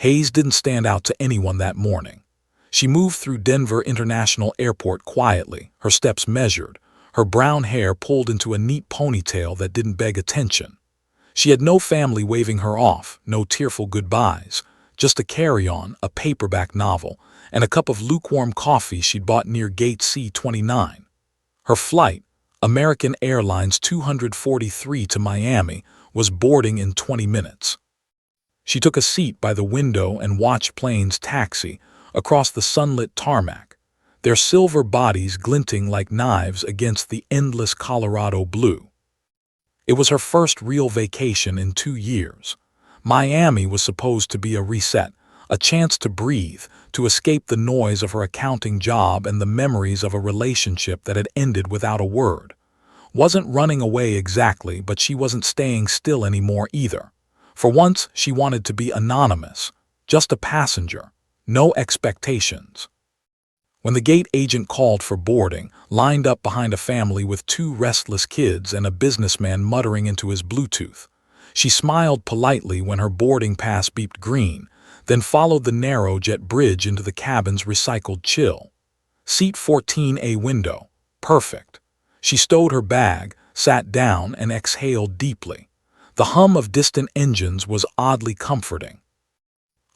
Hayes didn't stand out to anyone that morning. She moved through Denver International Airport quietly, her steps measured, her brown hair pulled into a neat ponytail that didn't beg attention. She had no family waving her off, no tearful goodbyes, just a carry-on, a paperback novel, and a cup of lukewarm coffee she'd bought near Gate C-29. Her flight, American Airlines 243 to Miami, was boarding in 20 minutes. She took a seat by the window and watched planes taxi across the sunlit tarmac, their silver bodies glinting like knives against the endless Colorado blue. It was her first real vacation in 2 years. Miami was supposed to be a reset, a chance to breathe, to escape the noise of her accounting job and the memories of a relationship that had ended without a word. Wasn't running away exactly, but she wasn't staying still anymore either. For once, she wanted to be anonymous, just a passenger, no expectations. When the gate agent called for boarding, lined up behind a family with 2 restless kids and a businessman muttering into his Bluetooth, she smiled politely when her boarding pass beeped green, then followed the narrow jet bridge into the cabin's recycled chill. Seat 14A window. Perfect. She stowed her bag, sat down, and exhaled deeply. The hum of distant engines was oddly comforting.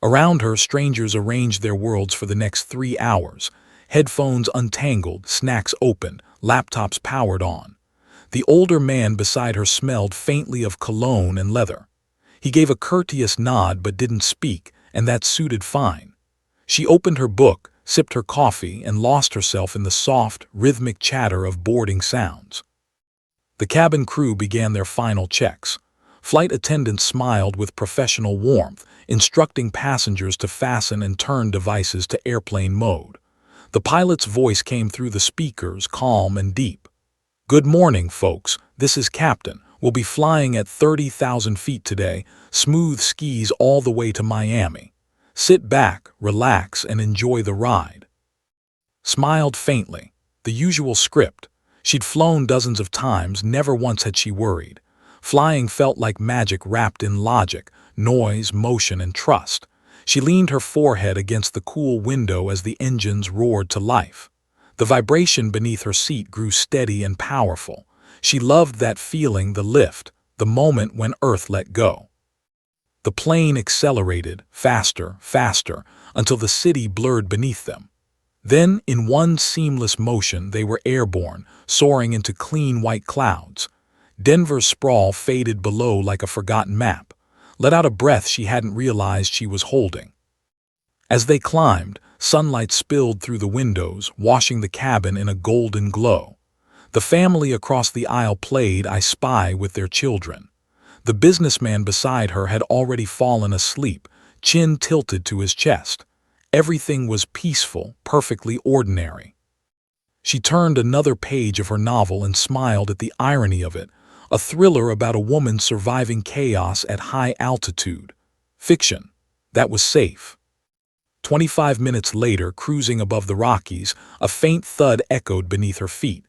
Around her, strangers arranged their worlds for the next 3 hours. Headphones untangled, snacks opened, laptops powered on. The older man beside her smelled faintly of cologne and leather. He gave a courteous nod but didn't speak, and that suited fine. She opened her book, sipped her coffee, and lost herself in the soft, rhythmic chatter of boarding sounds. The cabin crew began their final checks. Flight attendants smiled with professional warmth, instructing passengers to fasten and turn devices to airplane mode. The pilot's voice came through the speakers, calm and deep. "Good morning, folks. This is Captain. We'll be flying at 30,000 feet today, smooth skis all the way to Miami. Sit back, relax, and enjoy the ride." Smiled faintly. The usual script. She'd flown dozens of times, never once had she worried. Flying felt like magic wrapped in logic, noise, motion, and trust. She leaned her forehead against the cool window as the engines roared to life. The vibration beneath her seat grew steady and powerful. She loved that feeling, the lift, the moment when Earth let go. The plane accelerated, faster, faster, until the city blurred beneath them. Then, in one seamless motion, they were airborne, soaring into clean white clouds. Denver's sprawl faded below like a forgotten map, let out a breath she hadn't realized she was holding. As they climbed, sunlight spilled through the windows, washing the cabin in a golden glow. The family across the aisle played I Spy with their children. The businessman beside her had already fallen asleep, chin tilted to his chest. Everything was peaceful, perfectly ordinary. She turned another page of her novel and smiled at the irony of it, a thriller about a woman surviving chaos at high altitude. Fiction. That was safe. 25 minutes later, cruising above the Rockies, a faint thud echoed beneath her feet,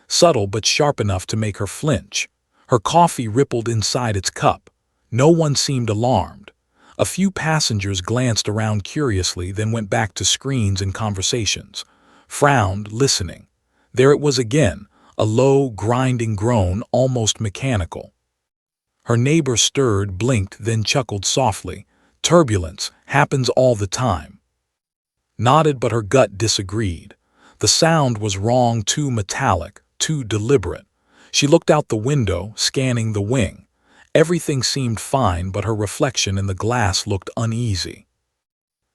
subtle but sharp enough to make her flinch. Her coffee rippled inside its cup. No one seemed alarmed. A few passengers glanced around curiously, then went back to screens and conversations, frowned, listening. There it was again, a low, grinding groan, almost mechanical. Her neighbor stirred, blinked, then chuckled softly. Turbulence happens all the time. Nodded, but her gut disagreed. The sound was wrong, too metallic, too deliberate. She looked out the window, scanning the wing. Everything seemed fine, but her reflection in the glass looked uneasy.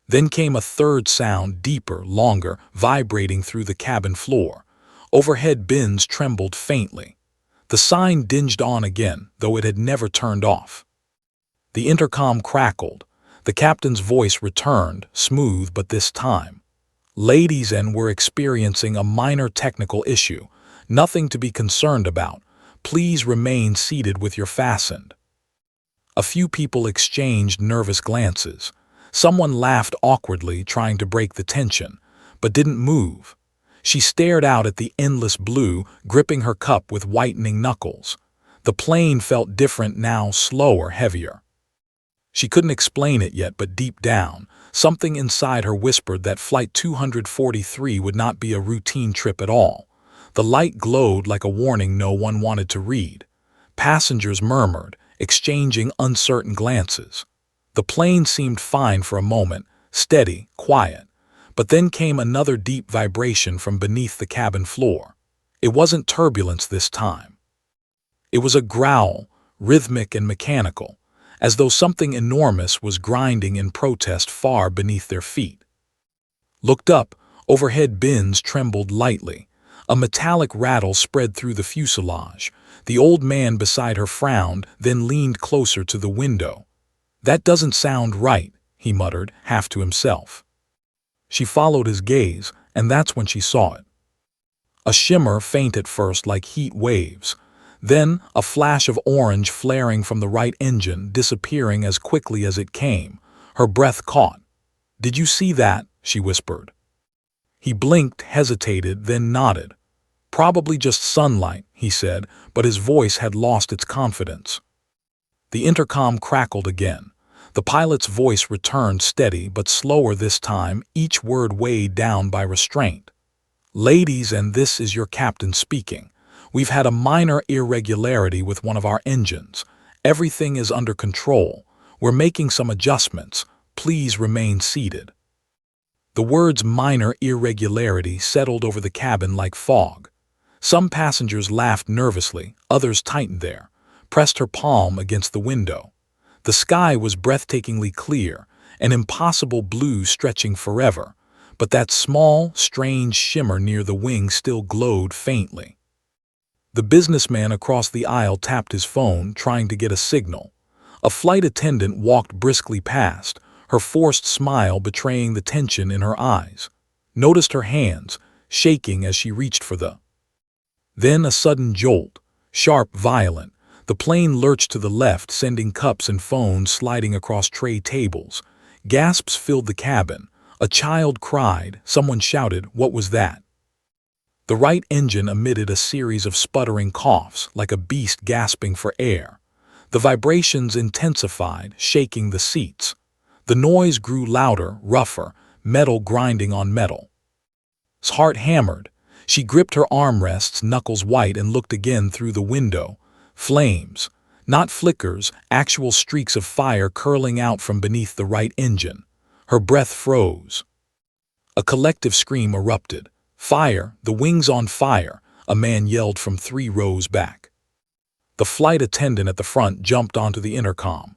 Then came a third sound, deeper, longer, vibrating through the cabin floor. Overhead bins trembled faintly. The sign dinged on again, though it had never turned off. The intercom crackled. The captain's voice returned, smooth but this time. "Ladies, and we're experiencing a minor technical issue. Nothing to be concerned about. Please remain seated with your fastened." A few people exchanged nervous glances. Someone laughed awkwardly, trying to break the tension, but didn't move. She stared out at the endless blue, gripping her cup with whitening knuckles. The plane felt different now, slower, heavier. She couldn't explain it yet, but deep down, something inside her whispered that Flight 243 would not be a routine trip at all. The light glowed like a warning no one wanted to read. Passengers murmured, exchanging uncertain glances. The plane seemed fine for a moment, steady, quiet. But then came another deep vibration from beneath the cabin floor. It wasn't turbulence this time. It was a growl, rhythmic and mechanical, as though something enormous was grinding in protest far beneath their feet. Looked up, overhead bins trembled lightly. A metallic rattle spread through the fuselage. The old man beside her frowned, then leaned closer to the window. "That doesn't sound right," he muttered, half to himself. She followed his gaze, and that's when she saw it. A shimmer, faint at first like heat waves. Then a flash of orange flaring from the right engine, disappearing as quickly as it came. Her breath caught. "Did you see that?" she whispered. He blinked, hesitated, then nodded. "Probably just sunlight," he said, but his voice had lost its confidence. The intercom crackled again. The pilot's voice returned, steady but slower this time, each word weighed down by restraint. "Ladies, and this is your captain speaking. We've had a minor irregularity with one of our engines. Everything is under control. We're making some adjustments. Please remain seated." The words "minor irregularity" settled over the cabin like fog. Some passengers laughed nervously, others tightened pressed her palm against the window. The sky was breathtakingly clear, an impossible blue stretching forever, but that small, strange shimmer near the wing still glowed faintly. The businessman across the aisle tapped his phone, trying to get a signal. A flight attendant walked briskly past, her forced smile betraying the tension in her eyes. Noticed her hands, shaking as she reached for the. Then a sudden jolt, sharp, violent. The plane lurched to the left, sending cups and phones sliding across tray tables. Gasps filled the cabin. A child cried. Someone shouted, "What was that?" The right engine emitted a series of sputtering coughs, like a beast gasping for air. The vibrations intensified, shaking the seats. The noise grew louder, rougher, metal grinding on metal. His heart hammered. She gripped her armrests, knuckles white, and looked again through the window. Flames. Not flickers, actual streaks of fire curling out from beneath the right engine. Her breath froze. A collective scream erupted. "Fire! The wing's on fire!" a man yelled from 3 rows back. The flight attendant at the front jumped onto the intercom.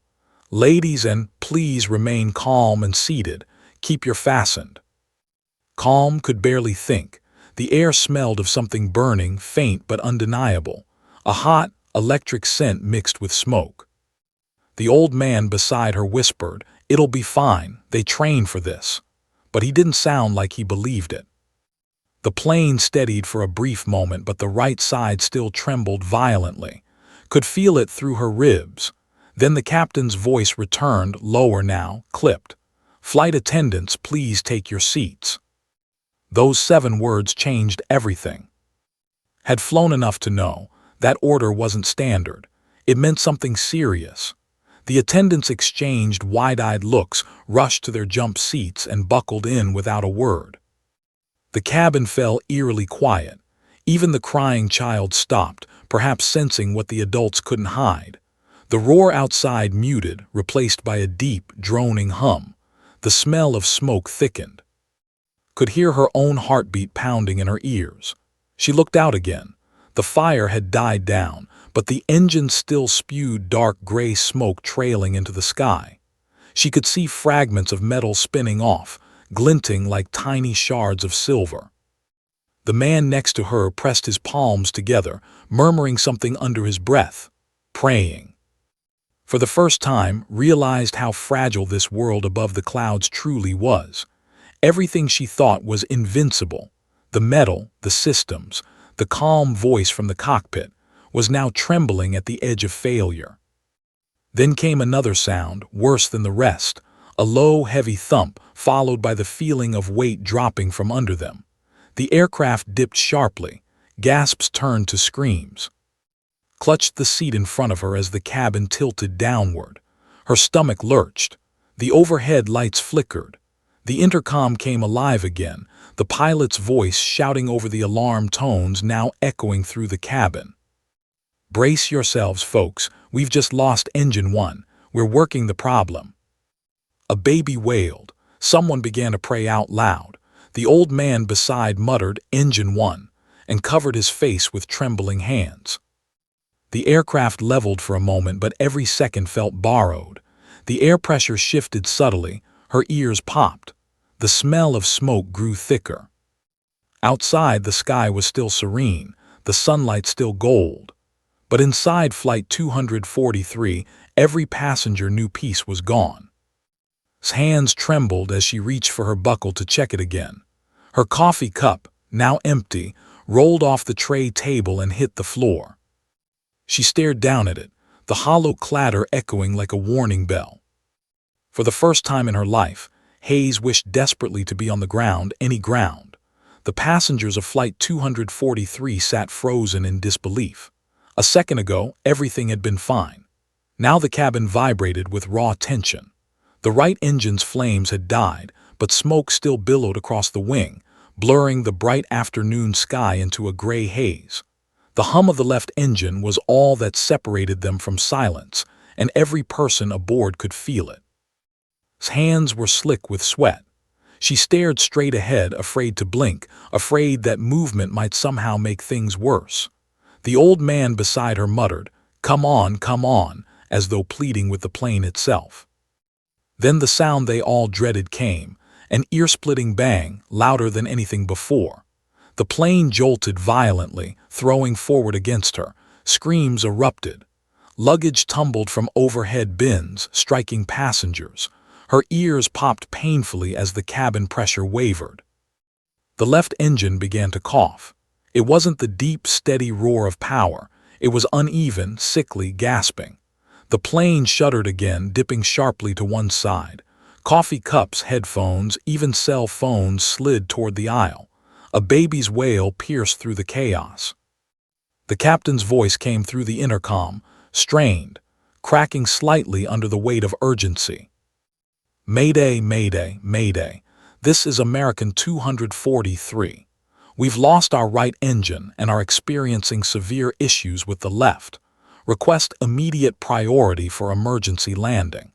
"Ladies, and please remain calm and seated. Keep your fastened." Calm could barely think. The air smelled of something burning, faint but undeniable. A hot, electric scent mixed with smoke. The old man beside her whispered, "It'll be fine. They train for this." But he didn't sound like he believed it. The plane steadied for a brief moment, but the right side still trembled violently. Could feel it through her ribs. Then the captain's voice returned, lower now, clipped. "Flight attendants, please take your seats." Those 7 words changed everything. Had flown enough to know that order wasn't standard. It meant something serious. The attendants exchanged wide-eyed looks, rushed to their jump seats, and buckled in without a word. The cabin fell eerily quiet. Even the crying child stopped, perhaps sensing what the adults couldn't hide. The roar outside muted, replaced by a deep, droning hum. The smell of smoke thickened. Could hear her own heartbeat pounding in her ears. She looked out again. The fire had died down, but the engine still spewed dark gray smoke trailing into the sky. She could see fragments of metal spinning off, glinting like tiny shards of silver. The man next to her pressed his palms together, murmuring something under his breath, praying. For the first time, realized how fragile this world above the clouds truly was. Everything she thought was invincible, the metal, the systems, the calm voice from the cockpit, was now trembling at the edge of failure. Then came another sound, worse than the rest, a low, heavy thump, followed by the feeling of weight dropping from under them. The aircraft dipped sharply, gasps turned to screams. Clutched the seat in front of her as the cabin tilted downward. Her stomach lurched. The overhead lights flickered. The intercom came alive again, the pilot's voice shouting over the alarm tones now echoing through the cabin. "Brace yourselves, folks. We've just lost engine 1. We're working the problem." A baby wailed. Someone began to pray out loud. The old man beside muttered, "Engine 1," and covered his face with trembling hands. The aircraft leveled for a moment, but every second felt borrowed. The air pressure shifted subtly. Her ears popped. The smell of smoke grew thicker. Outside, the sky was still serene, the sunlight still gold. But inside Flight 243, every passenger knew peace was gone. His hands trembled as she reached for her buckle to check it again. Her coffee cup, now empty, rolled off the tray table and hit the floor. She stared down at it, the hollow clatter echoing like a warning bell. For the first time in her life, Hayes wished desperately to be on the ground, any ground. The passengers of Flight 243 sat frozen in disbelief. A second ago, everything had been fine. Now the cabin vibrated with raw tension. The right engine's flames had died, but smoke still billowed across the wing, blurring the bright afternoon sky into a gray haze. The hum of the left engine was all that separated them from silence, and every person aboard could feel it. His hands were slick with sweat. She stared straight ahead, afraid to blink, afraid that movement might somehow make things worse. The old man beside her muttered, come on," as though pleading with the plane itself. Then the sound they all dreaded came, an ear-splitting bang, louder than anything before. The plane jolted violently, throwing forward against her. Screams erupted. Luggage tumbled from overhead bins, striking passengers. Her ears popped painfully as the cabin pressure wavered. The left engine began to cough. It wasn't the deep, steady roar of power. It was uneven, sickly, gasping. The plane shuddered again, dipping sharply to one side. Coffee cups, headphones, even cell phones slid toward the aisle. A baby's wail pierced through the chaos. The captain's voice came through the intercom, strained, cracking slightly under the weight of urgency. "Mayday, mayday, mayday. This is American 243. We've lost our right engine and are experiencing severe issues with the left. Request immediate priority for emergency landing."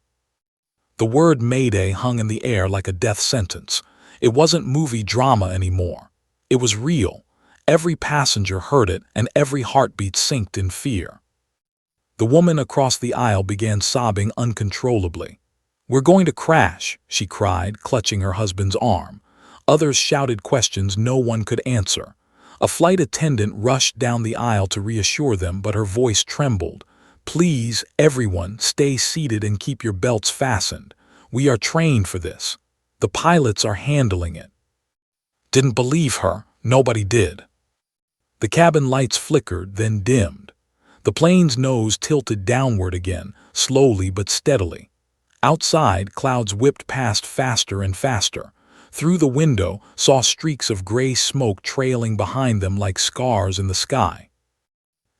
The word Mayday hung in the air like a death sentence. It wasn't movie drama anymore. It was real. Every passenger heard it, and every heartbeat synced in fear. The woman across the aisle began sobbing uncontrollably. "We're going to crash," she cried, clutching her husband's arm. Others shouted questions no one could answer. A flight attendant rushed down the aisle to reassure them, but her voice trembled. "Please, everyone, stay seated and keep your belts fastened. We are trained for this. The pilots are handling it." Didn't believe her. Nobody did. The cabin lights flickered, then dimmed. The plane's nose tilted downward again, slowly but steadily. Outside, clouds whipped past faster and faster. Through the window, saw streaks of gray smoke trailing behind them like scars in the sky.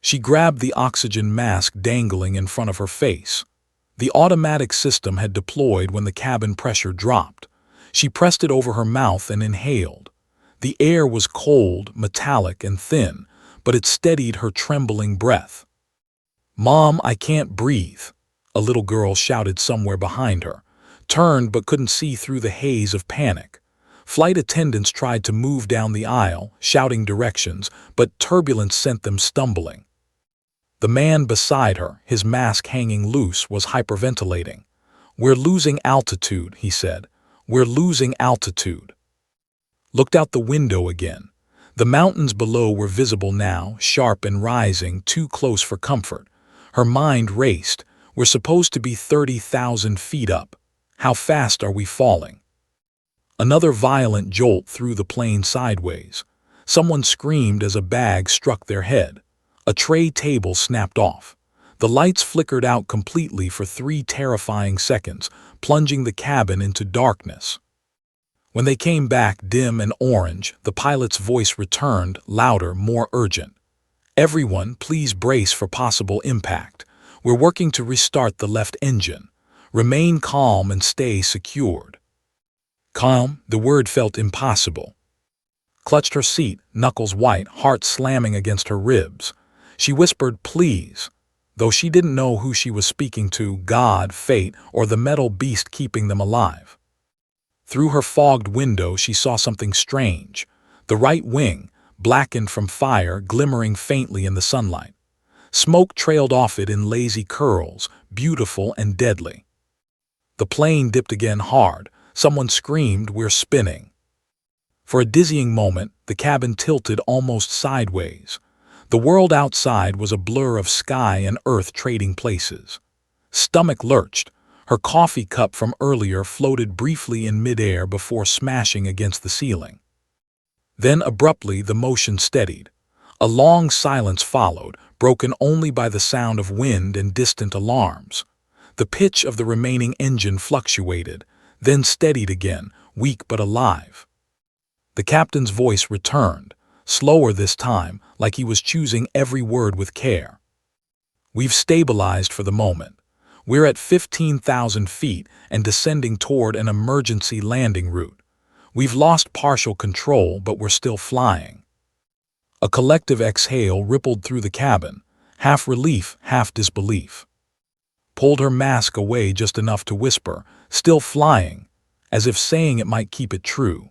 She grabbed the oxygen mask dangling in front of her face. The automatic system had deployed when the cabin pressure dropped. She pressed it over her mouth and inhaled. The air was cold, metallic, and thin, but it steadied her trembling breath. "Mom, I can't breathe," a little girl shouted somewhere behind her, turned but couldn't see through the haze of panic. Flight attendants tried to move down the aisle, shouting directions, but turbulence sent them stumbling. The man beside her, his mask hanging loose, was hyperventilating. "We're losing altitude," he said. "We're losing altitude." Looked out the window again. The mountains below were visible now, sharp and rising, too close for comfort. Her mind raced. We're supposed to be 30,000 feet up. How fast are we falling? Another violent jolt threw the plane sideways. Someone screamed as a bag struck their head. A tray table snapped off. The lights flickered out completely for 3 terrifying seconds, plunging the cabin into darkness. When they came back, dim and orange, the pilot's voice returned, louder, more urgent. "Everyone, please brace for possible impact. We're working to restart the left engine. Remain calm and stay secured. Calm, the word felt impossible. Clutched her seat, knuckles white, heart slamming against her ribs. She whispered, please, though she didn't know who she was speaking to, God, fate, or the metal beast keeping them alive. Through her fogged window she saw something strange. The right wing, blackened from fire, glimmering faintly in the sunlight. Smoke trailed off it in lazy curls, beautiful and deadly. The plane dipped again hard. Someone screamed, we're spinning. For a dizzying moment, the cabin tilted almost sideways. The world outside was a blur of sky and earth trading places. Stomach lurched. Her coffee cup from earlier floated briefly in midair before smashing against the ceiling. Then abruptly the motion steadied. A long silence followed, broken only by the sound of wind and distant alarms. The pitch of the remaining engine fluctuated, then steadied again, weak but alive. The captain's voice returned, slower this time, like he was choosing every word with care. We've stabilized for the moment. We're at 15,000 feet and descending toward an emergency landing route. We've lost partial control, but we're still flying. A collective exhale rippled through the cabin, half relief, half disbelief. Pulled her mask away just enough to whisper, still flying, as if saying it might keep it true.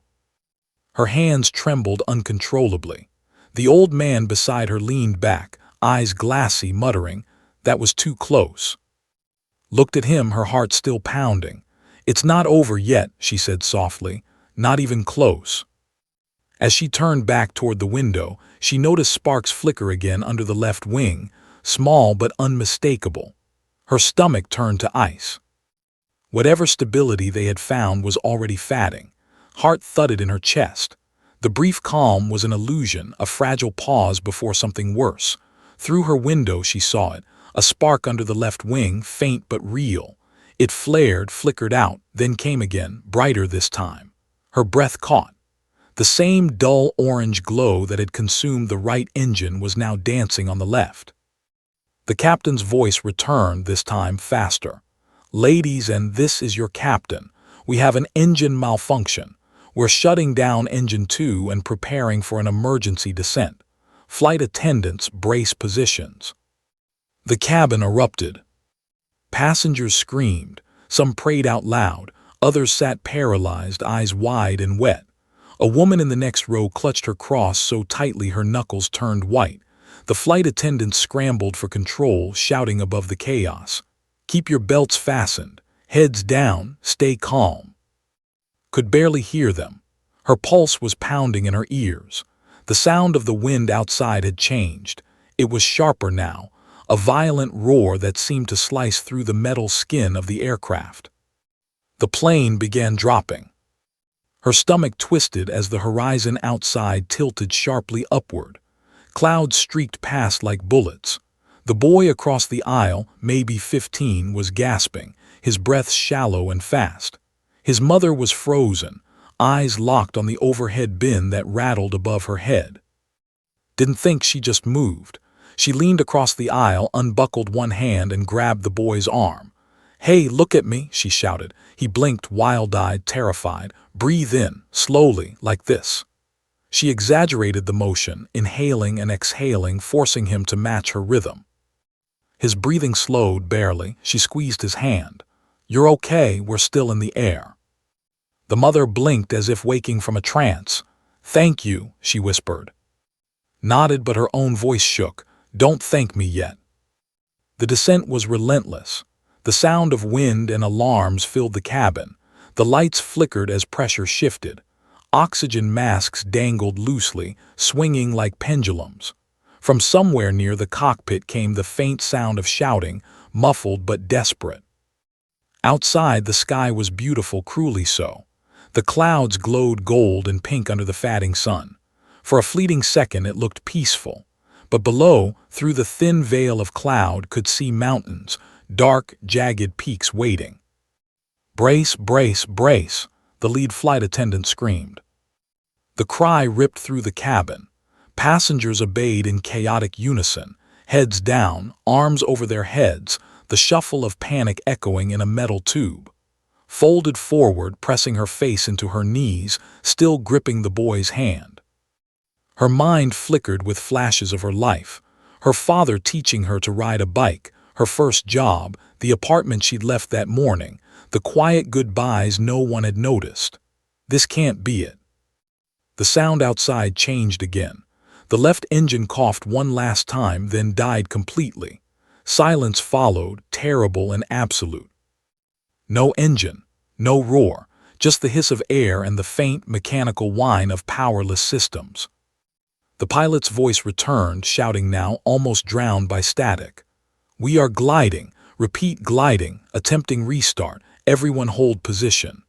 Her hands trembled uncontrollably. The old man beside her leaned back, eyes glassy, muttering, that was too close. Looked at him, her heart still pounding. It's not over yet, she said softly, not even close. As she turned back toward the window, she noticed sparks flicker again under the left wing, small but unmistakable. Her stomach turned to ice. Whatever stability they had found was already fatting. Heart thudded in her chest. The brief calm was an illusion, a fragile pause before something worse. Through her window she saw it, a spark under the left wing, faint but real. It flared, flickered out, then came again, brighter this time. Her breath caught. The same dull orange glow that had consumed the right engine was now dancing on the left. The captain's voice returned, this time faster. Ladies, and this is your captain. We have an engine malfunction. We're shutting down engine 2 and preparing for an emergency descent. Flight attendants, brace positions. The cabin erupted. Passengers screamed. Some prayed out loud. Others sat paralyzed, eyes wide and wet. A woman in the next row clutched her cross so tightly her knuckles turned white. The flight attendants scrambled for control, shouting above the chaos. Keep your belts fastened. Heads down. Stay calm. Could barely hear them. Her pulse was pounding in her ears. The sound of the wind outside had changed. It was sharper now, a violent roar that seemed to slice through the metal skin of the aircraft. The plane began dropping. Her stomach twisted as the horizon outside tilted sharply upward. Clouds streaked past like bullets. The boy across the aisle, maybe 15, was gasping, his breath shallow and fast. His mother was frozen, eyes locked on the overhead bin that rattled above her head. Didn't think, she just moved. She leaned across the aisle, unbuckled one hand and grabbed the boy's arm. Hey, look at me, she shouted. He blinked, wild-eyed, terrified. Breathe in, slowly, like this. She exaggerated the motion, inhaling and exhaling, forcing him to match her rhythm. His breathing slowed barely. She squeezed his hand. You're okay, we're still in the air. The mother blinked as if waking from a trance. Thank you, she whispered. Nodded, but her own voice shook. Don't thank me yet. The descent was relentless. The sound of wind and alarms filled the cabin. The lights flickered as pressure shifted. Oxygen masks dangled loosely, swinging like pendulums. From somewhere near the cockpit came the faint sound of shouting, muffled but desperate. Outside, the sky was beautiful, cruelly so. The clouds glowed gold and pink under the fatting sun. For a fleeting second it looked peaceful. But below, through the thin veil of cloud, could see mountains, dark, jagged peaks waiting. Brace, brace, brace, the lead flight attendant screamed. The cry ripped through the cabin. Passengers obeyed in chaotic unison, heads down, arms over their heads, the shuffle of panic echoing in a metal tube. Folded forward, pressing her face into her knees, still gripping the boy's hand. Her mind flickered with flashes of her life. Her father teaching her to ride a bike, her first job, the apartment she'd left that morning, the quiet goodbyes no one had noticed. This can't be it. The sound outside changed again. The left engine coughed one last time, then died completely. Silence followed, terrible and absolute. No engine, no roar, just the hiss of air and the faint, mechanical whine of powerless systems. The pilot's voice returned, shouting now, almost drowned by static. "We are gliding. Repeat gliding, attempting restart. Everyone hold position."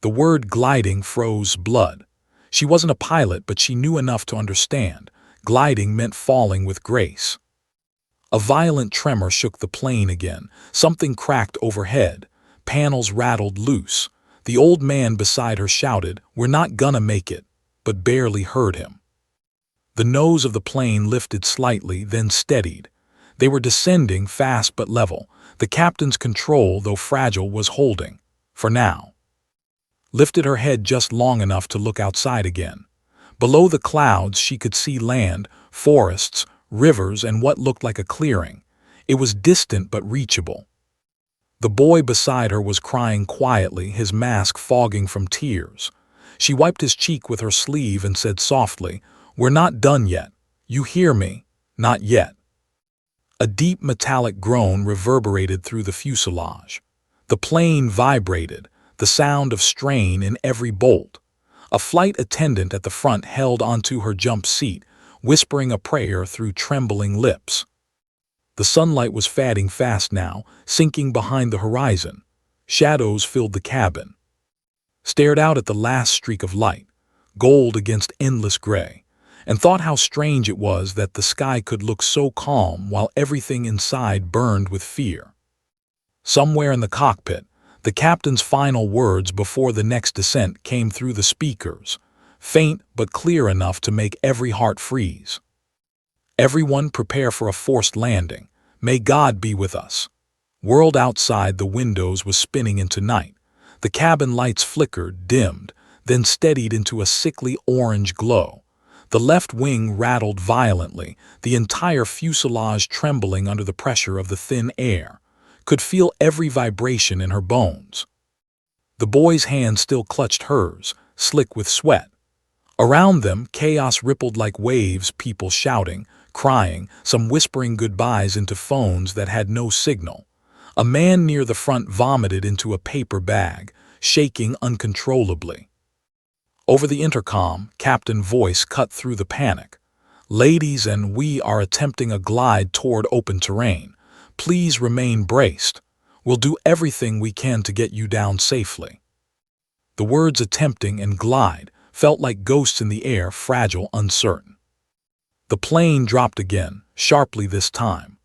The word gliding froze blood. She wasn't a pilot, but she knew enough to understand. Gliding meant falling with grace. A violent tremor shook the plane again. Something cracked overhead. Panels rattled loose. The old man beside her shouted, "We're not gonna make it," but barely heard him. The nose of the plane lifted slightly, then steadied. They were descending, fast but level. The captain's control, though fragile, was holding. For now. Lifted her head just long enough to look outside again. Below the clouds she could see land, forests, rivers, and what looked like a clearing. It was distant but reachable. The boy beside her was crying quietly, his mask fogging from tears. She wiped his cheek with her sleeve and said softly, "We're not done yet. You hear me? Not yet." A deep metallic groan reverberated through the fuselage. The plane vibrated, the sound of strain in every bolt. A flight attendant at the front held onto her jump seat, whispering a prayer through trembling lips. The sunlight was fading fast now, sinking behind the horizon. Shadows filled the cabin. Stared out at the last streak of light, gold against endless gray, and thought how strange it was that the sky could look so calm while everything inside burned with fear. Somewhere in the cockpit, the captain's final words before the next descent came through the speakers, faint but clear enough to make every heart freeze. "Everyone prepare for a forced landing. May God be with us." World outside the windows was spinning into night. The cabin lights flickered, dimmed, then steadied into a sickly orange glow. The left wing rattled violently, the entire fuselage trembling under the pressure of the thin air. Could feel every vibration in her bones. The boy's hand still clutched hers, slick with sweat. Around them, chaos rippled like waves, people shouting, crying, some whispering goodbyes into phones that had no signal. A man near the front vomited into a paper bag, shaking uncontrollably. Over the intercom, Captain voice cut through the panic. "Ladies, and we are attempting a glide toward open terrain. Please remain braced. We'll do everything we can to get you down safely." The words attempting and glide felt like ghosts in the air, fragile, uncertain. The plane dropped again, sharply this time.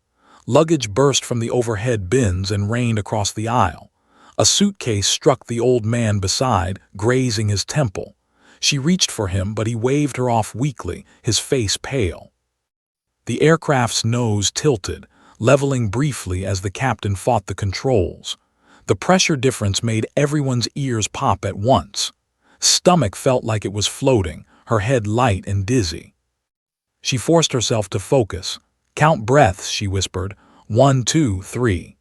Luggage burst from the overhead bins and rained across the aisle. A suitcase struck the old man beside, grazing his temple. She reached for him, but he waved her off weakly, his face pale. The aircraft's nose tilted, leveling briefly as the captain fought the controls. The pressure difference made everyone's ears pop at once. Stomach felt like it was floating, her head light and dizzy. She forced herself to focus. "Count breaths," she whispered. 1, 2, 3.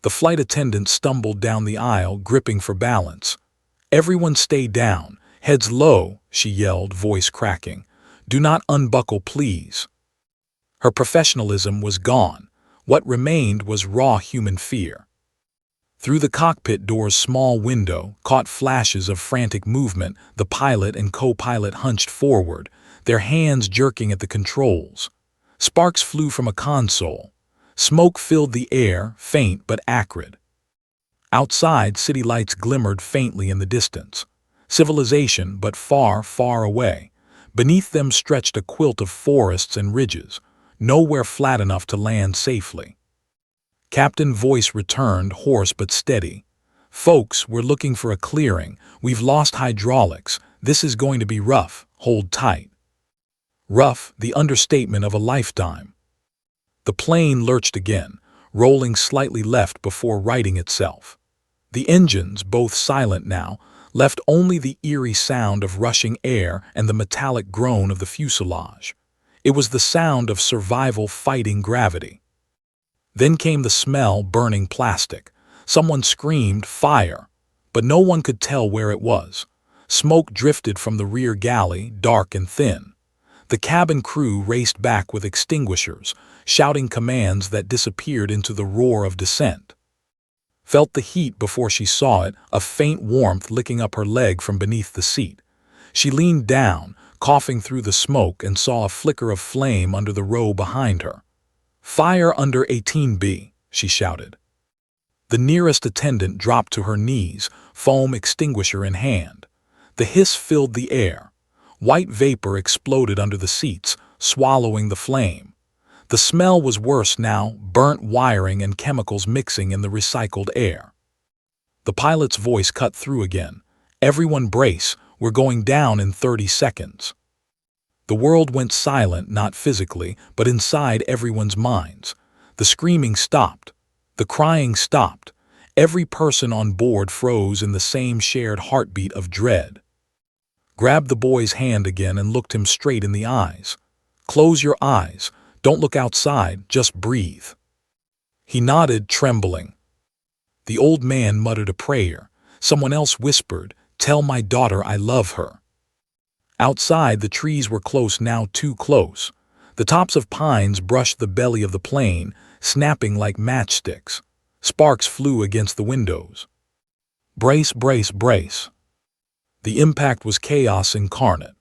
The flight attendant stumbled down the aisle, gripping for balance. "Everyone stay down. Heads low," she yelled, voice cracking. "Do not unbuckle, please." Her professionalism was gone. What remained was raw human fear. Through the cockpit door's small window caught flashes of frantic movement. The pilot and co-pilot hunched forward, their hands jerking at the controls. Sparks flew from a console. Smoke filled the air, faint but acrid. Outside, city lights glimmered faintly in the distance. Civilization, but far, far away. Beneath them stretched a quilt of forests and ridges, nowhere flat enough to land safely. Captain voice returned, hoarse but steady. "Folks, we're looking for a clearing. We've lost hydraulics. This is going to be rough. Hold tight." Rough, the understatement of a lifetime. The plane lurched again, rolling slightly left before righting itself. The engines, both silent now, left only the eerie sound of rushing air and the metallic groan of the fuselage. It was the sound of survival fighting gravity. Then came the smell burning plastic. Someone screamed, "Fire!" But no one could tell where it was. Smoke drifted from the rear galley, dark and thin. The cabin crew raced back with extinguishers, shouting commands that disappeared into the roar of descent. Felt the heat before she saw it, a faint warmth licking up her leg from beneath the seat. She leaned down, coughing through the smoke, and saw a flicker of flame under the row behind her. "Fire under 18B," she shouted. The nearest attendant dropped to her knees, foam extinguisher in hand. The hiss filled the air. White vapor exploded under the seats, swallowing the flame. The smell was worse now, burnt wiring and chemicals mixing in the recycled air. The pilot's voice cut through again. "Everyone brace, we're going down in 30 seconds." The world went silent, not physically, but inside everyone's minds. The screaming stopped. The crying stopped. Every person on board froze in the same shared heartbeat of dread. Grabbed the boy's hand again and looked him straight in the eyes. "Close your eyes. Don't look outside, just breathe." He nodded, trembling. The old man muttered a prayer. Someone else whispered, "Tell my daughter I love her." Outside, the trees were close now, too close. The tops of pines brushed the belly of the plane, snapping like matchsticks. Sparks flew against the windows. Brace, brace, brace. The impact was chaos incarnate.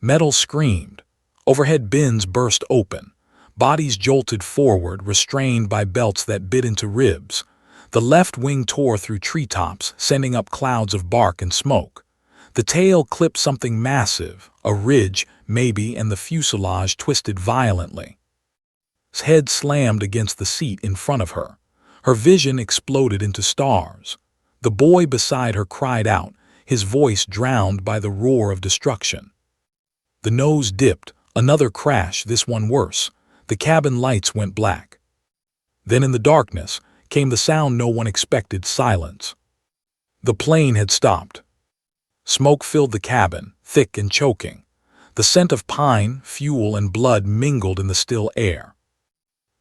Metal screamed. Overhead bins burst open. Bodies jolted forward, restrained by belts that bit into ribs. The left wing tore through treetops, sending up clouds of bark and smoke. The tail clipped something massive, a ridge, maybe, and the fuselage twisted violently. His head slammed against the seat in front of her. Her vision exploded into stars. The boy beside her cried out, his voice drowned by the roar of destruction. The nose dipped. Another crash, this one worse. The cabin lights went black. Then in the darkness came the sound no one expected: silence. The plane had stopped. Smoke filled the cabin, thick and choking. The scent of pine, fuel, and blood mingled in the still air.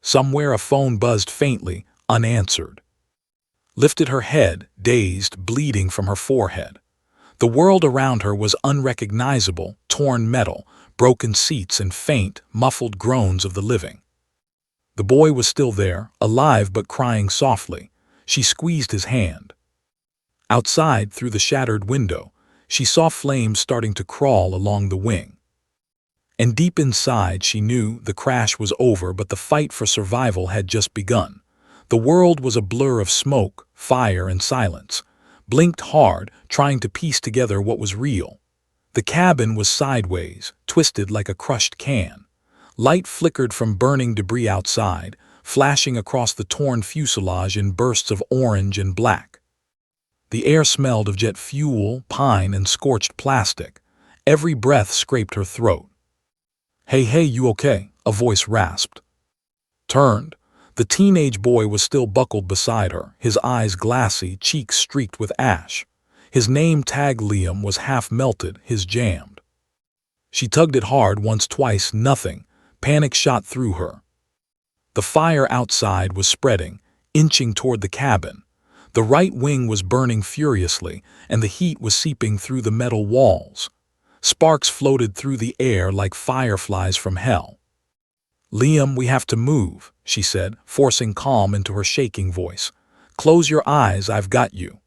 Somewhere a phone buzzed faintly, unanswered. Lifted her head, dazed, bleeding from her forehead. The world around her was unrecognizable, torn metal, broken seats, and faint, muffled groans of the living. The boy was still there, alive but crying softly. She squeezed his hand. Outside, through the shattered window, she saw flames starting to crawl along the wing. And deep inside, she knew the crash was over, but the fight for survival had just begun. The world was a blur of smoke, fire, and silence. Blinked hard, trying to piece together what was real. The cabin was sideways, twisted like a crushed can. Light flickered from burning debris outside, flashing across the torn fuselage in bursts of orange and black. The air smelled of jet fuel, pine, and scorched plastic. Every breath scraped her throat. Hey, you okay?" a voice rasped. Turned. The teenage boy was still buckled beside her, his eyes glassy, cheeks streaked with ash. His name tag Liam was half melted, his jammed. She tugged it hard once, twice, nothing. Panic shot through her. The fire outside was spreading, inching toward the cabin. The right wing was burning furiously, and the heat was seeping through the metal walls. Sparks floated through the air like fireflies from hell. "Liam, we have to move," she said, forcing calm into her shaking voice. "Close your eyes, I've got you."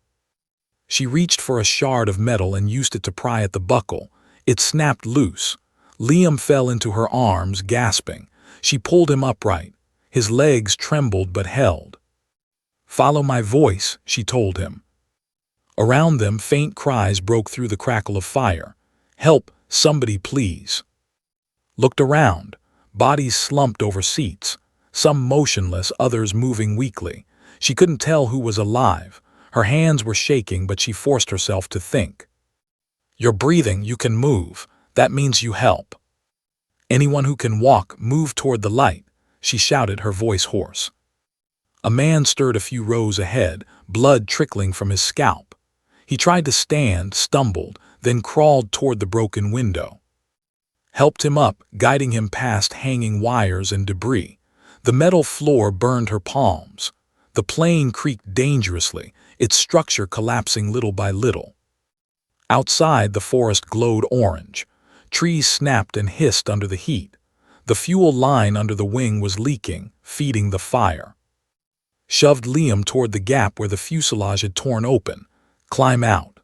She reached for a shard of metal and used it to pry at the buckle. It snapped loose. Liam fell into her arms, gasping. She pulled him upright. His legs trembled but held. "Follow my voice," she told him. Around them, faint cries broke through the crackle of fire. "Help, somebody please." Looked around. Bodies slumped over seats, some motionless, others moving weakly. She couldn't tell who was alive. Her hands were shaking, but she forced herself to think. "You're breathing, you can move. That means you help. Anyone who can walk, move toward the light," she shouted, her voice hoarse. A man stirred a few rows ahead, blood trickling from his scalp. He tried to stand, stumbled, then crawled toward the broken window. Helped him up, guiding him past hanging wires and debris. The metal floor burned her palms. The plane creaked dangerously, its structure collapsing little by little. Outside, the forest glowed orange. Trees snapped and hissed under the heat. The fuel line under the wing was leaking, feeding the fire. Shoved Liam toward the gap where the fuselage had torn open. Climb out.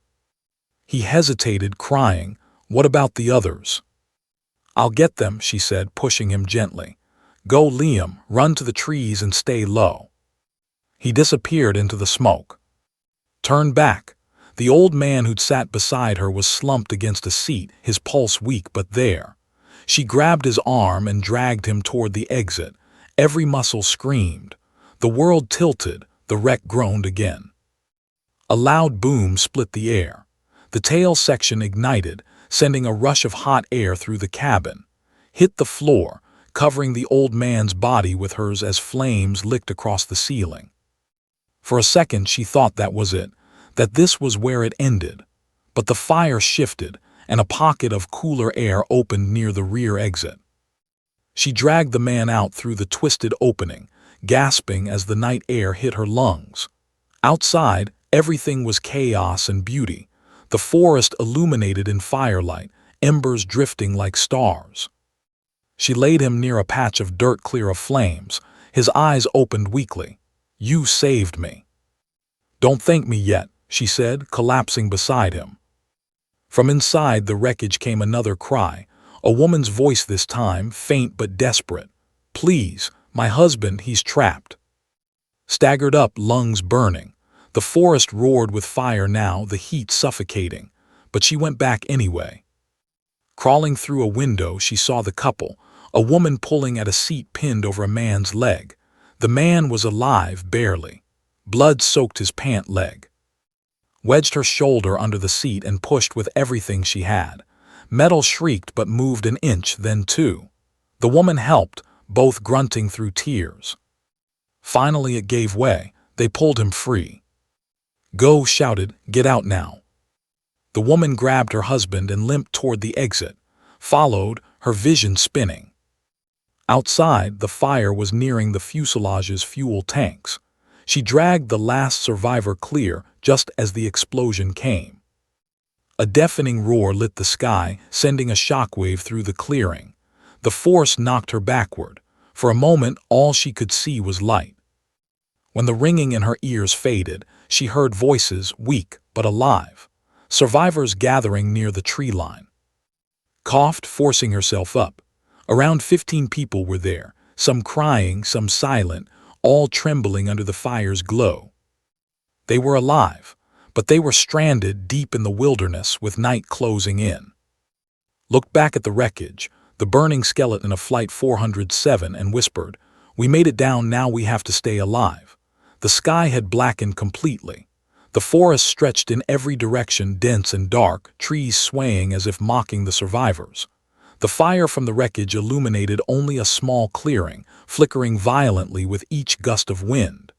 He hesitated, crying, "What about the others?" "I'll get them," she said, pushing him gently. "Go, Liam, run to the trees and stay low." He disappeared into the smoke. Turn back. The old man who'd sat beside her was slumped against a seat, his pulse weak but there. She grabbed his arm and dragged him toward the exit. Every muscle screamed. The world tilted, the wreck groaned again. A loud boom split the air. The tail section ignited, sending a rush of hot air through the cabin. Hit the floor, covering the old man's body with hers as flames licked across the ceiling. For a second she thought that was it, that this was where it ended. But the fire shifted, and a pocket of cooler air opened near the rear exit. She dragged the man out through the twisted opening, gasping as the night air hit her lungs. Outside, everything was chaos and beauty, the forest illuminated in firelight, embers drifting like stars. She laid him near a patch of dirt clear of flames. His eyes opened weakly. "You saved me." "Don't thank me yet," she said, collapsing beside him. From inside the wreckage came another cry, a woman's voice this time, faint but desperate. "Please, my husband, he's trapped." Staggered up, lungs burning. The forest roared with fire now, the heat suffocating, but she went back anyway. Crawling through a window, she saw the couple, a woman pulling at a seat pinned over a man's leg. The man was alive, barely. Blood soaked his pant leg. Wedged her shoulder under the seat and pushed with everything she had. Metal shrieked but moved an inch, then two. The woman helped, both grunting through tears. Finally it gave way. They pulled him free. "Go," shouted, "get out now." The woman grabbed her husband and limped toward the exit, followed, her vision spinning. Outside, the fire was nearing the fuselage's fuel tanks. She dragged the last survivor clear just as the explosion came. A deafening roar lit the sky, sending a shockwave through the clearing. The force knocked her backward. For a moment, all she could see was light. When the ringing in her ears faded, she heard voices, weak but alive. Survivors gathering near the tree line. Coughed, forcing herself up. Around 15 people were there, some crying, some silent, all trembling under the fire's glow. They were alive, but they were stranded deep in the wilderness with night closing in. Looked back at the wreckage, the burning skeleton of Flight 407, and whispered, "We made it down, now we have to stay alive." The sky had blackened completely. The forest stretched in every direction, dense and dark, trees swaying as if mocking the survivors. The fire from the wreckage illuminated only a small clearing, flickering violently with each gust of wind.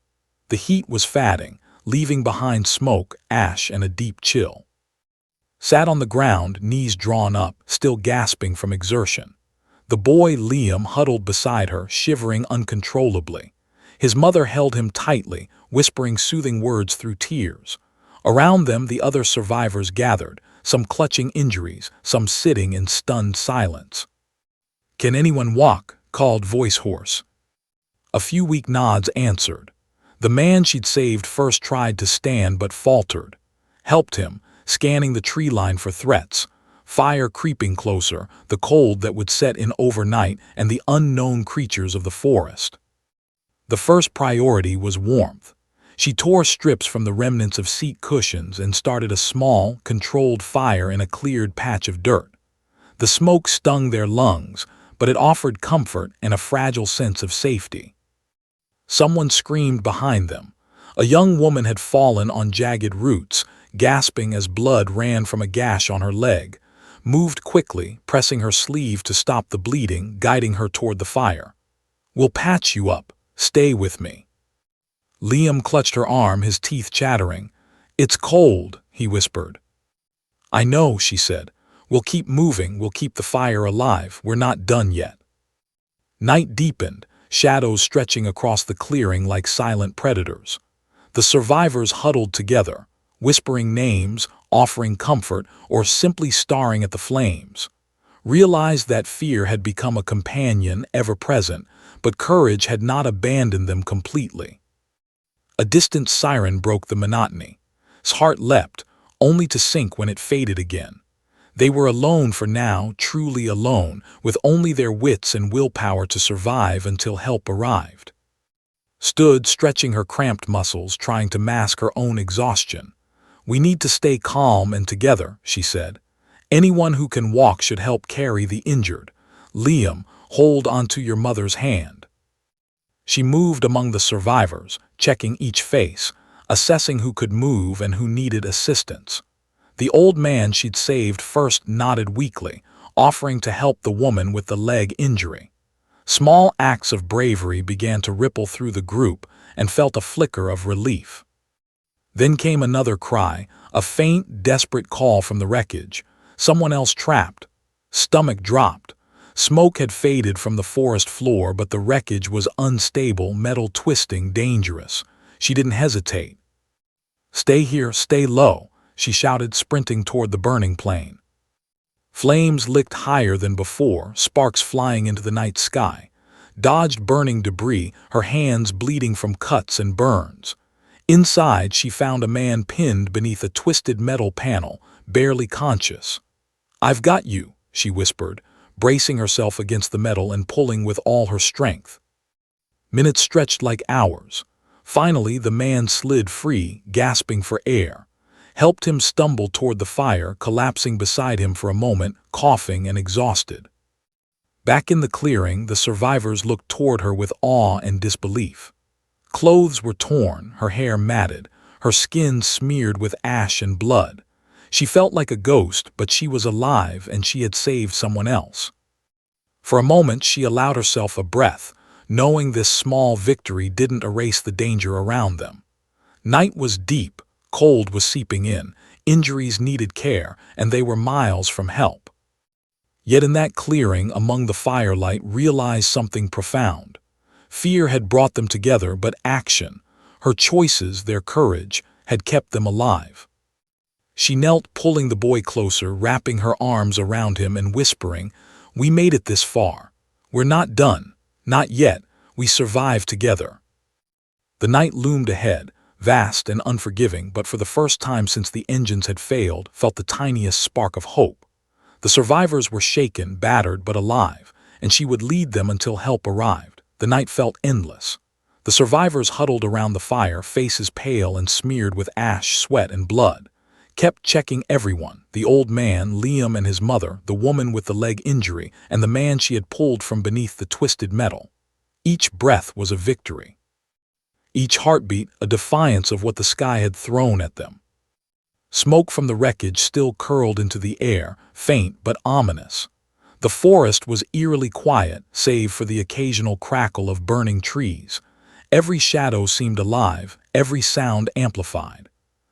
The heat was fatting, leaving behind smoke, ash, and a deep chill. Sat on the ground, knees drawn up, still gasping from exertion. The boy, Liam, huddled beside her, shivering uncontrollably. His mother held him tightly, whispering soothing words through tears. Around them the other survivors gathered, some clutching injuries, some sitting in stunned silence. "Can anyone walk?" called voice hoarse. A few weak nods answered. The man she'd saved first tried to stand but faltered. Helped him, scanning the tree line for threats. Fire creeping closer, the cold that would set in overnight, and the unknown creatures of the forest. The first priority was warmth. She tore strips from the remnants of seat cushions and started a small, controlled fire in a cleared patch of dirt. The smoke stung their lungs, but it offered comfort and a fragile sense of safety. Someone screamed behind them. A young woman had fallen on jagged roots, gasping as blood ran from a gash on her leg. Moved quickly, pressing her sleeve to stop the bleeding, guiding her toward the fire. "We'll patch you up. Stay with me." Liam clutched her arm, his teeth chattering. "It's cold," he whispered. "I know," she said. "We'll keep moving, we'll keep the fire alive, we're not done yet." Night deepened, shadows stretching across the clearing like silent predators. The survivors huddled together, whispering names, offering comfort, or simply staring at the flames. Realized that fear had become a companion, ever present, but courage had not abandoned them completely. A distant siren broke the monotony. His heart leapt, only to sink when it faded again. They were alone for now, truly alone, with only their wits and willpower to survive until help arrived. Stood, stretching her cramped muscles, trying to mask her own exhaustion. "We need to stay calm and together," she said. "Anyone who can walk should help carry the injured. Liam, hold onto your mother's hand." She moved among the survivors, checking each face, assessing who could move and who needed assistance. The old man she'd saved first nodded weakly, offering to help the woman with the leg injury. Small acts of bravery began to ripple through the group, and felt a flicker of relief. Then came another cry, a faint, desperate call from the wreckage. Someone else trapped. Stomach dropped. Smoke had faded from the forest floor, but the wreckage was unstable, metal twisting, dangerous. She didn't hesitate. "Stay here, stay low," she shouted, sprinting toward the burning plane. Flames licked higher than before, sparks flying into the night sky. Dodged burning debris, her hands bleeding from cuts and burns. Inside, she found a man pinned beneath a twisted metal panel, barely conscious. "I've got you," she whispered, bracing herself against the metal and pulling with all her strength. Minutes stretched like hours. Finally, the man slid free, gasping for air. Helped him stumble toward the fire, collapsing beside him for a moment, coughing and exhausted. Back in the clearing, the survivors looked toward her with awe and disbelief. Clothes were torn, her hair matted, her skin smeared with ash and blood. She felt like a ghost, but she was alive and she had saved someone else. For a moment, she allowed herself a breath, knowing this small victory didn't erase the danger around them. Night was deep. Cold was seeping in, injuries needed care, and they were miles from help. Yet in that clearing, among the firelight, realized something profound. Fear had brought them together, but action, her choices, their courage, had kept them alive. She knelt, pulling the boy closer, wrapping her arms around him and whispering, "We made it this far. We're not done. Not yet. We survived together." The night loomed ahead, vast and unforgiving, but for the first time since the engines had failed, felt the tiniest spark of hope. The survivors were shaken, battered, but alive, and she would lead them until help arrived. The night felt endless. The survivors huddled around the fire, faces pale and smeared with ash, sweat, and blood. Kept checking everyone, the old man, Liam and his mother, the woman with the leg injury, and the man she had pulled from beneath the twisted metal. Each breath was a victory. Each heartbeat a defiance of what the sky had thrown at them. Smoke from the wreckage still curled into the air, faint but ominous. The forest was eerily quiet, save for the occasional crackle of burning trees. Every shadow seemed alive, every sound amplified.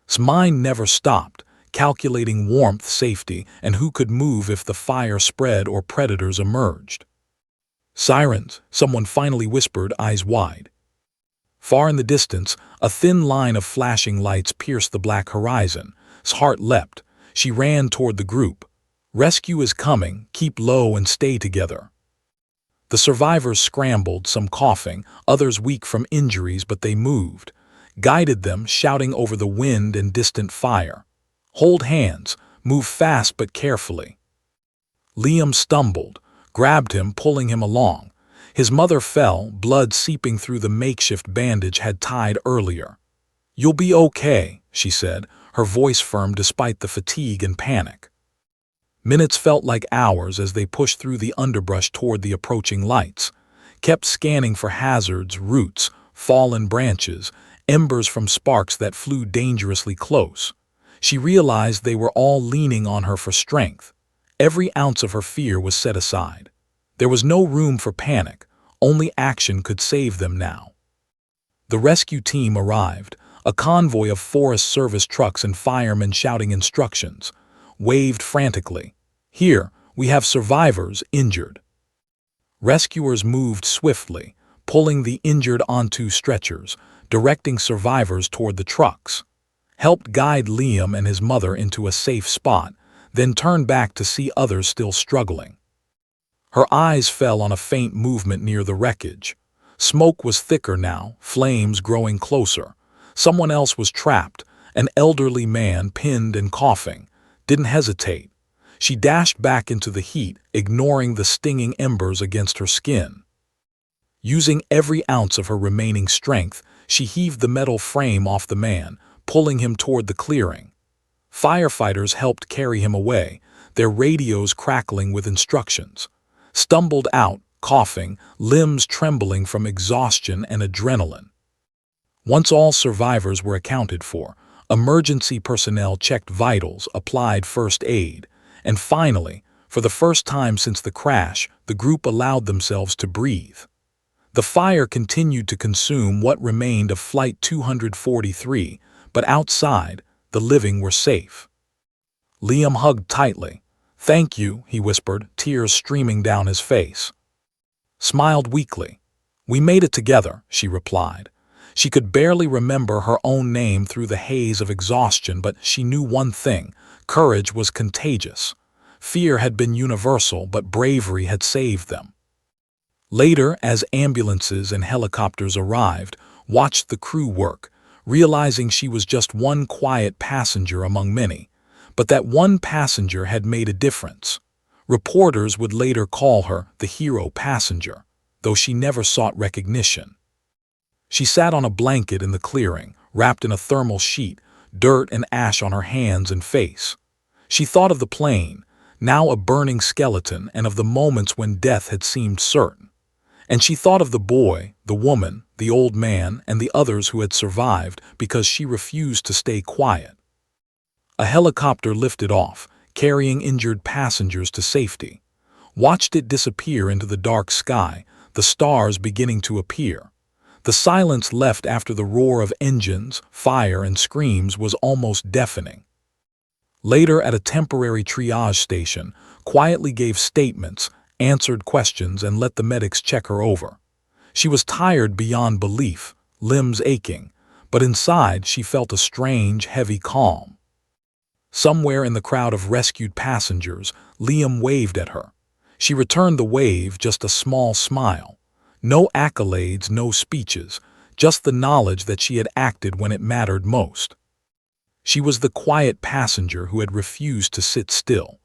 His mind never stopped, calculating warmth, safety, and who could move if the fire spread or predators emerged. "Sirens," someone finally whispered, eyes wide. Far in the distance, a thin line of flashing lights pierced the black horizon. His heart leapt. She ran toward the group. "Rescue is coming. Keep low and stay together." The survivors scrambled, some coughing, others weak from injuries, but they moved. Guided them, shouting over the wind and distant fire. "Hold hands. Move fast but carefully." Liam stumbled, grabbed him, pulling him along. His mother fell, blood seeping through the makeshift bandage had tied earlier. "You'll be okay," she said, her voice firm despite the fatigue and panic. Minutes felt like hours as they pushed through the underbrush toward the approaching lights. Kept scanning for hazards, roots, fallen branches, embers from sparks that flew dangerously close. She realized they were all leaning on her for strength. Every ounce of her fear was set aside. There was no room for panic. Only action could save them now. The rescue team arrived, a convoy of Forest Service trucks and firemen shouting instructions, waved frantically. "Here, we have survivors injured." Rescuers moved swiftly, pulling the injured onto stretchers, directing survivors toward the trucks, helped guide Liam and his mother into a safe spot, then turned back to see others still struggling. Her eyes fell on a faint movement near the wreckage. Smoke was thicker now, flames growing closer. Someone else was trapped, an elderly man pinned and coughing. Didn't hesitate. She dashed back into the heat, ignoring the stinging embers against her skin. Using every ounce of her remaining strength, she heaved the metal frame off the man, pulling him toward the clearing. Firefighters helped carry him away, their radios crackling with instructions. Stumbled out, coughing, limbs trembling from exhaustion and adrenaline. Once all survivors were accounted for, emergency personnel checked vitals, applied first aid, and finally, for the first time since the crash, the group allowed themselves to breathe. The fire continued to consume what remained of Flight 243, but outside, the living were safe. Liam hugged tightly. "Thank you," he whispered, tears streaming down his face. Smiled weakly. "We made it together," she replied. She could barely remember her own name through the haze of exhaustion, but she knew one thing: courage was contagious. Fear had been universal, but bravery had saved them. Later, as ambulances and helicopters arrived, watched the crew work, realizing she was just one quiet passenger among many. But that one passenger had made a difference. Reporters would later call her the hero passenger, though she never sought recognition. She sat on a blanket in the clearing, wrapped in a thermal sheet, dirt and ash on her hands and face. She thought of the plane, now a burning skeleton, and of the moments when death had seemed certain. And she thought of the boy, the woman, the old man, and the others who had survived because she refused to stay quiet. A helicopter lifted off, carrying injured passengers to safety. Watched it disappear into the dark sky, the stars beginning to appear. The silence left after the roar of engines, fire, and screams was almost deafening. Later, at a temporary triage station, quietly gave statements, answered questions, and let the medics check her over. She was tired beyond belief, limbs aching, but inside she felt a strange, heavy calm. Somewhere in the crowd of rescued passengers, Liam waved at her. She returned the wave, just a small smile. No accolades, no speeches, just the knowledge that she had acted when it mattered most. She was the quiet passenger who had refused to sit still,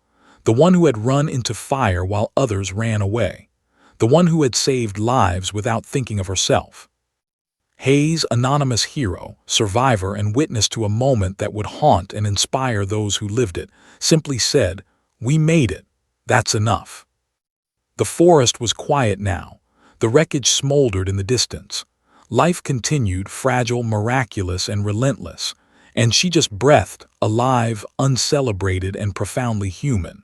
the one who had run into fire while others ran away, the one who had saved lives without thinking of herself. Hayes, anonymous hero, survivor, and witness to a moment that would haunt and inspire those who lived it, simply said, "We made it. That's enough." The forest was quiet now. The wreckage smoldered in the distance. Life continued, fragile, miraculous, and relentless, and she just breathed, alive, uncelebrated, and profoundly human.